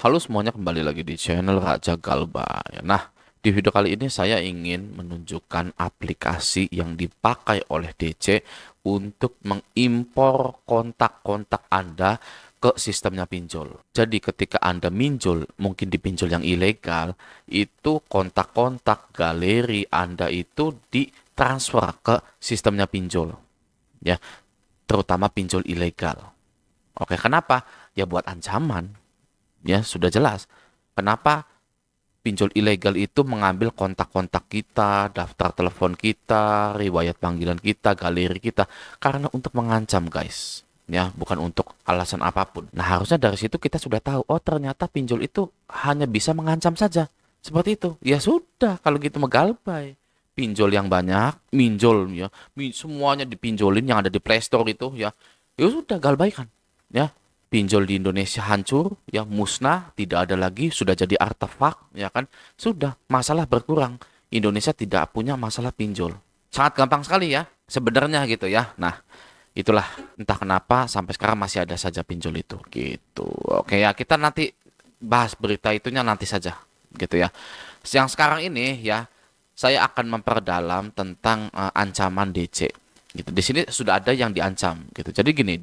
Halo semuanya, kembali lagi di channel Raja Galba. Nah, di video kali ini saya ingin menunjukkan aplikasi yang dipakai oleh DC untuk mengimpor kontak-kontak Anda ke sistemnya pinjol. Jadi ketika Anda minjol, mungkin di pinjol yang ilegal, itu kontak-kontak galeri Anda itu ditransfer ke sistemnya pinjol. Ya, terutama pinjol ilegal. Oke, kenapa? Ya buat ancaman. Ya, sudah jelas. Kenapa pinjol ilegal itu mengambil kontak-kontak kita, daftar telepon kita, riwayat panggilan kita, galeri kita, karena untuk mengancam, guys. Ya, bukan untuk alasan apapun. Nah, harusnya dari situ kita sudah tahu, oh ternyata pinjol itu hanya bisa mengancam saja. Seperti itu. Ya sudah, kalau gitu megalbay. Pinjol yang banyak, minjol ya, semuanya dipinjolin yang ada di Play Store itu ya. Ya sudah, galbaikan. Ya, pinjol di Indonesia hancur, ya musnah, tidak ada lagi, sudah jadi artefak, ya kan? Sudah, masalah berkurang. Indonesia tidak punya masalah pinjol. Sangat gampang sekali ya, sebenarnya gitu ya. Nah, itulah entah kenapa sampai sekarang masih ada saja pinjol itu, gitu. Oke ya, kita nanti bahas berita itunya nanti saja, gitu ya. Yang sekarang ini ya, saya akan memperdalam tentang ancaman DC. Gitu. Di sini sudah ada yang diancam gitu. Jadi gini,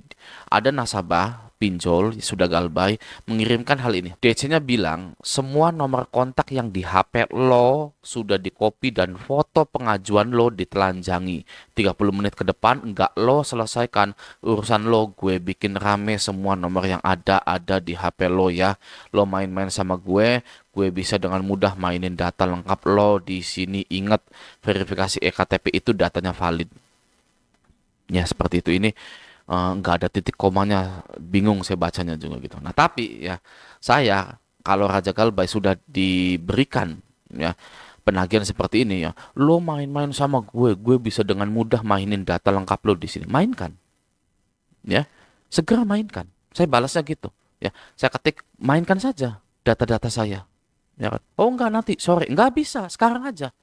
ada nasabah pinjol sudah galbay mengirimkan hal ini. DC-nya bilang semua nomor kontak yang di HP lo sudah dikopi dan foto pengajuan lo ditelanjangi. 30 menit ke depan enggak lo selesaikan urusan lo, gue bikin rame semua nomor yang ada di HP lo ya. Lo main-main sama gue bisa dengan mudah mainin data lengkap lo di sini. Ingat, verifikasi ektp itu datanya valid. Ya seperti itu, ini nggak ada titik komanya, bingung saya bacanya juga gitu. Nah tapi ya saya kalau Raja Galbay sudah diberikan ya penagihan seperti ini ya, lo main-main sama gue bisa dengan mudah mainin data lengkap lo di sini, mainkan ya, segera mainkan. Saya balasnya gitu ya, saya ketik mainkan saja data-data saya ya kan. Oh enggak, nanti sore, enggak bisa, sekarang aja.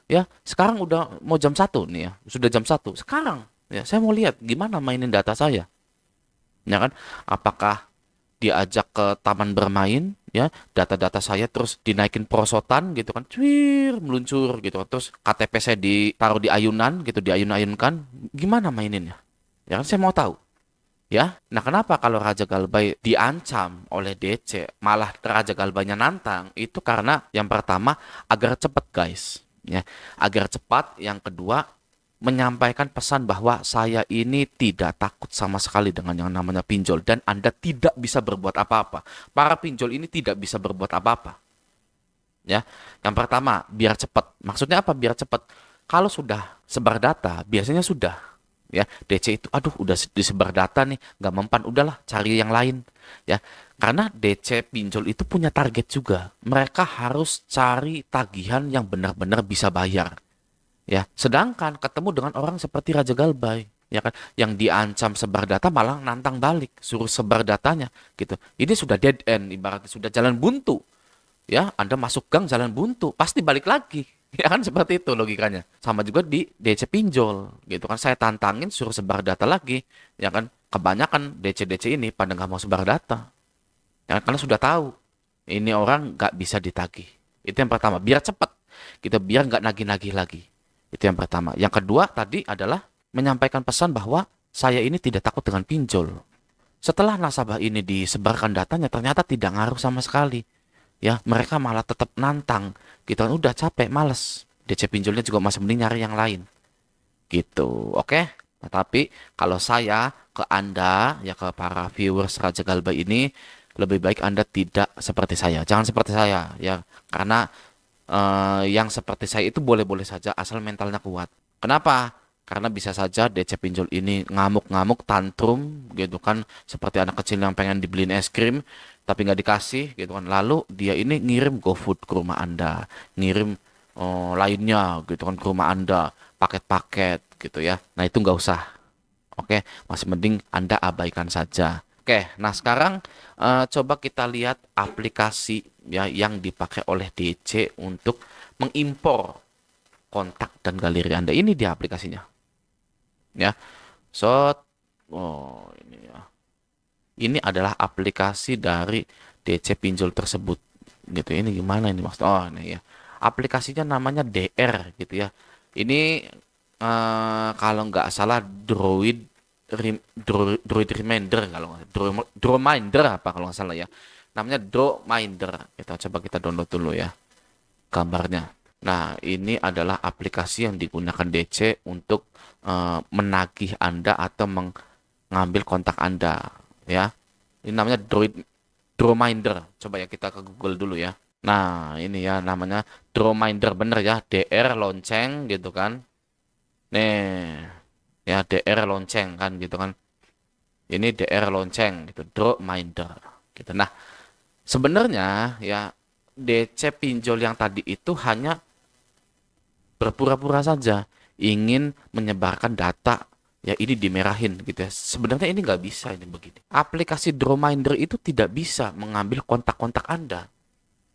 Ya, sekarang udah mau jam 1 nih ya. Sudah jam 1. Sekarang ya, saya mau lihat gimana mainin data saya. Ya kan? Apakah diajak ke taman bermain ya, data-data saya terus dinaikin perosotan gitu kan. Cuir, meluncur gitu kan. Terus KTP saya ditaruh di ayunan gitu, diayun-ayunkan. Gimana maininnya? Ya kan, saya mau tahu. Ya, nah kenapa kalau Raja Galbay diancam oleh DC, malah Raja Galbaynya nantang? Itu karena yang pertama agar cepat, guys. Ya, agar cepat. Yang kedua, menyampaikan pesan bahwa saya ini tidak takut sama sekali dengan yang namanya pinjol dan Anda tidak bisa berbuat apa-apa. Para pinjol ini tidak bisa berbuat apa-apa. Ya, yang pertama biar cepat. Maksudnya apa? Biar cepat. Kalau sudah sebar data, biasanya sudah. Ya, DC itu, aduh, udah disebar data nih, nggak mempan, udahlah, cari yang lain. Ya, karena DC pinjol itu punya target juga. Mereka harus cari tagihan yang benar-benar bisa bayar. Ya, sedangkan ketemu dengan orang seperti Raja Galbay, ya kan, yang diancam sebar data malah nantang balik, suruh sebar datanya, gitu. Ini sudah dead end, ibaratnya sudah jalan buntu. Ya, Anda masuk gang jalan buntu, pasti balik lagi. Ya kan, seperti itu logikanya. Sama juga di DC pinjol, gitu kan. Saya tantangin suruh sebar data lagi, ya kan. Kebanyakan DC-DC ini pada nggak mau sebar data, ya kan? Karena sudah tahu ini orang nggak bisa ditagih. Itu yang pertama, biar cepat. Kita biar nggak nagih-nagih lagi. Itu yang pertama. Yang kedua tadi adalah menyampaikan pesan bahwa saya ini tidak takut dengan pinjol. Setelah nasabah ini disebarkan datanya, ternyata tidak ngaruh sama sekali. Ya, mereka malah tetap nantang. Kita kan udah capek, males. DC pinjolnya juga masih mending nyari yang lain. Gitu, oke? Nah, tapi kalau saya ke Anda, ya ke para viewers Raja Galba ini, lebih baik Anda tidak seperti saya. Jangan seperti saya, ya. Karena yang seperti saya itu boleh-boleh saja asal mentalnya kuat. Kenapa? Karena bisa saja DC pinjol ini ngamuk-ngamuk, tantrum gitu kan, seperti anak kecil yang pengen dibeliin es krim tapi nggak dikasih gitu kan. Lalu dia ini ngirim GoFood ke rumah Anda, ngirim lainnya gitu kan ke rumah Anda, paket-paket gitu ya. Nah itu nggak usah. Oke, masih mending Anda abaikan saja. Oke, nah sekarang coba kita lihat aplikasi ya yang dipakai oleh DC untuk mengimpor kontak dan galeri Anda. Ini dia aplikasinya. Ya, so, oh ini ya. Ini adalah aplikasi dari DC pinjol tersebut gitu. Ini gimana ini maksud? Oh, ini ya. Aplikasinya namanya DR gitu ya. Ini kalau nggak salah Droid Reminder kalau nggak Drawminder apa kalau nggak salah ya. Namanya Drawminder. Coba kita download dulu ya gambarnya. Nah, ini adalah aplikasi yang digunakan DC untuk menagih Anda atau mengambil kontak Anda ya. Ini namanya Drawminder. Coba ya kita ke Google dulu ya. Nah, ini ya namanya Drawminder bener ya, DR lonceng gitu kan. Nih, ya DR lonceng kan gitu kan. Ini DR lonceng gitu, Drawminder gitu. Nah, sebenarnya ya DC pinjol yang tadi itu hanya berpura-pura saja ingin menyebarkan data ya ini dimerahin gitu ya. Sebenarnya ini nggak bisa ini begini. Aplikasi Drawminder itu tidak bisa mengambil kontak-kontak Anda.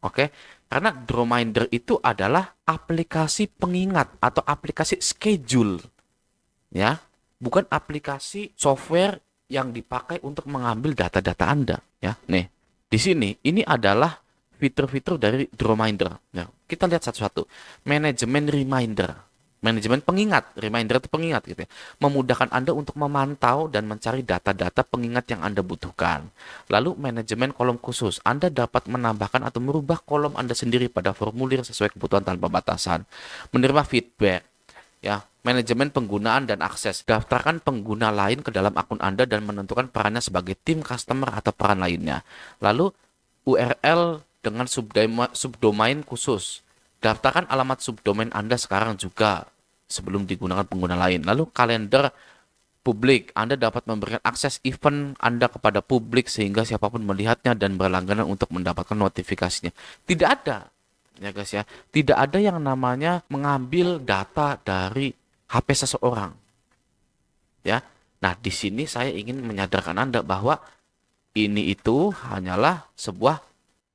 Oke, karena Drawminder itu adalah aplikasi pengingat atau aplikasi schedule ya, bukan aplikasi software yang dipakai untuk mengambil data-data Anda ya. Nih, di sini ini adalah fitur-fitur dari Drawminder. Nah, kita lihat satu-satu. Manajemen reminder. Manajemen pengingat. Reminder itu pengingat gitu ya. Memudahkan Anda untuk memantau dan mencari data-data pengingat yang Anda butuhkan. Lalu manajemen kolom khusus. Anda dapat menambahkan atau merubah kolom Anda sendiri pada formulir sesuai kebutuhan tanpa batasan. Menerima feedback. Ya, manajemen penggunaan dan akses. Daftarkan pengguna lain ke dalam akun Anda dan menentukan perannya sebagai tim customer atau peran lainnya. Lalu URL dengan subdomain khusus. Daftarkan alamat subdomain Anda sekarang juga sebelum digunakan pengguna lain. Lalu kalender publik. Anda dapat memberikan akses event Anda kepada publik sehingga siapapun melihatnya dan berlangganan untuk mendapatkan notifikasinya. Tidak ada, ya guys ya. Tidak ada yang namanya mengambil data dari HP seseorang. Ya. Nah, di sini saya ingin menyadarkan Anda bahwa ini itu hanyalah sebuah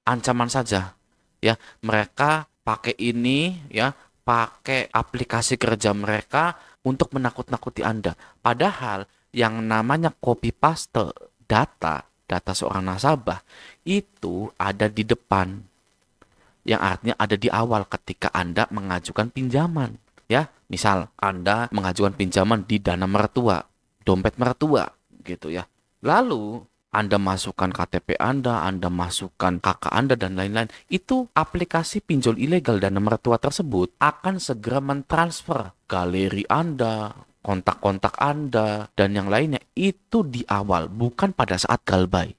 ancaman saja. Ya, mereka pakai ini ya, pakai aplikasi kerja mereka untuk menakut-nakuti Anda. Padahal yang namanya copy paste data seorang nasabah itu ada di depan. Yang artinya ada di awal ketika Anda mengajukan pinjaman. Ya, misal Anda mengajukan pinjaman di Dana Mertua, dompet mertua gitu ya. Lalu Anda masukkan KTP Anda masukkan kakak Anda dan lain-lain. Itu aplikasi pinjol ilegal Dana Mertua tersebut akan segera mentransfer galeri Anda, kontak-kontak Anda, dan yang lainnya itu di awal, bukan pada saat galbay.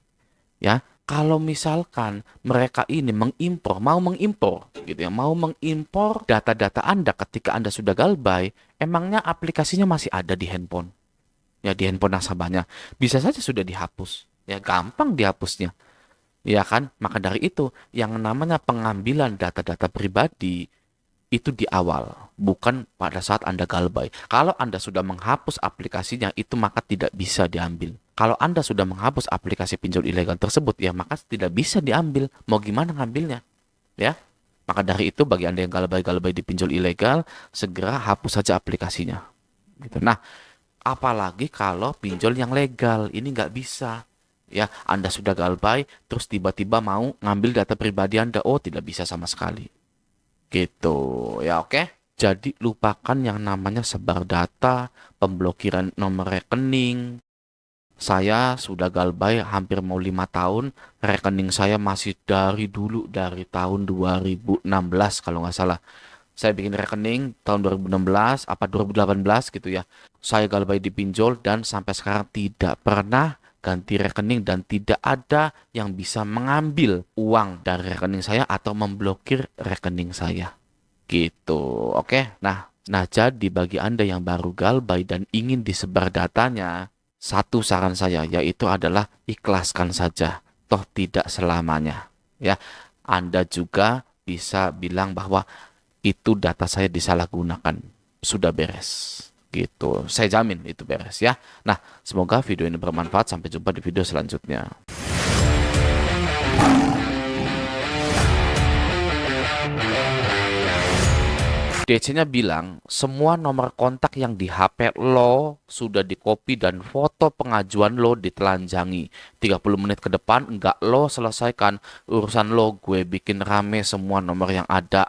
Ya, kalau misalkan mereka ini mau mengimpor gitu ya, mau mengimpor data-data Anda ketika Anda sudah galbay, emangnya aplikasinya masih ada di handphone? Ya, di handphone nasabahnya. Bisa saja sudah dihapus. Ya, gampang dihapusnya. Ya kan? Maka dari itu, yang namanya pengambilan data-data pribadi itu di awal, bukan pada saat Anda galbay. Kalau Anda sudah menghapus aplikasinya, itu maka tidak bisa diambil. Kalau Anda sudah menghapus aplikasi pinjol ilegal tersebut, ya maka tidak bisa diambil. Mau gimana ngambilnya? Ya. Maka dari itu, bagi Anda yang galbay-galbay di pinjol ilegal, segera hapus saja aplikasinya. Gitu. Nah, apalagi kalau pinjol yang legal, ini nggak bisa. Ya, Anda sudah galbay, terus tiba-tiba mau ngambil data pribadi Anda, oh tidak bisa sama sekali. Gitu, ya oke. Jadi lupakan yang namanya sebar data, pemblokiran nomor rekening. Saya sudah galbay hampir mau 5 tahun, rekening saya masih dari dulu, dari tahun 2016 kalau nggak salah. Saya bikin rekening tahun 2016, apa 2018 gitu ya. Saya galbay di pinjol dan sampai sekarang tidak pernah ganti rekening dan tidak ada yang bisa mengambil uang dari rekening saya atau memblokir rekening saya. Gitu, oke? Nah, jadi bagi Anda yang baru galbay dan ingin disebar datanya, satu saran saya yaitu adalah ikhlaskan saja, toh tidak selamanya. Ya, Anda juga bisa bilang bahwa itu data saya disalahgunakan, sudah beres. Gitu, saya jamin itu beres ya. Nah, semoga video ini bermanfaat. Sampai jumpa di video selanjutnya. DC-nya bilang semua nomor kontak yang di HP lo sudah di-copy dan foto pengajuan lo ditelanjangi. 30 menit ke depan nggak lo selesaikan urusan lo, gue bikin rame semua nomor yang ada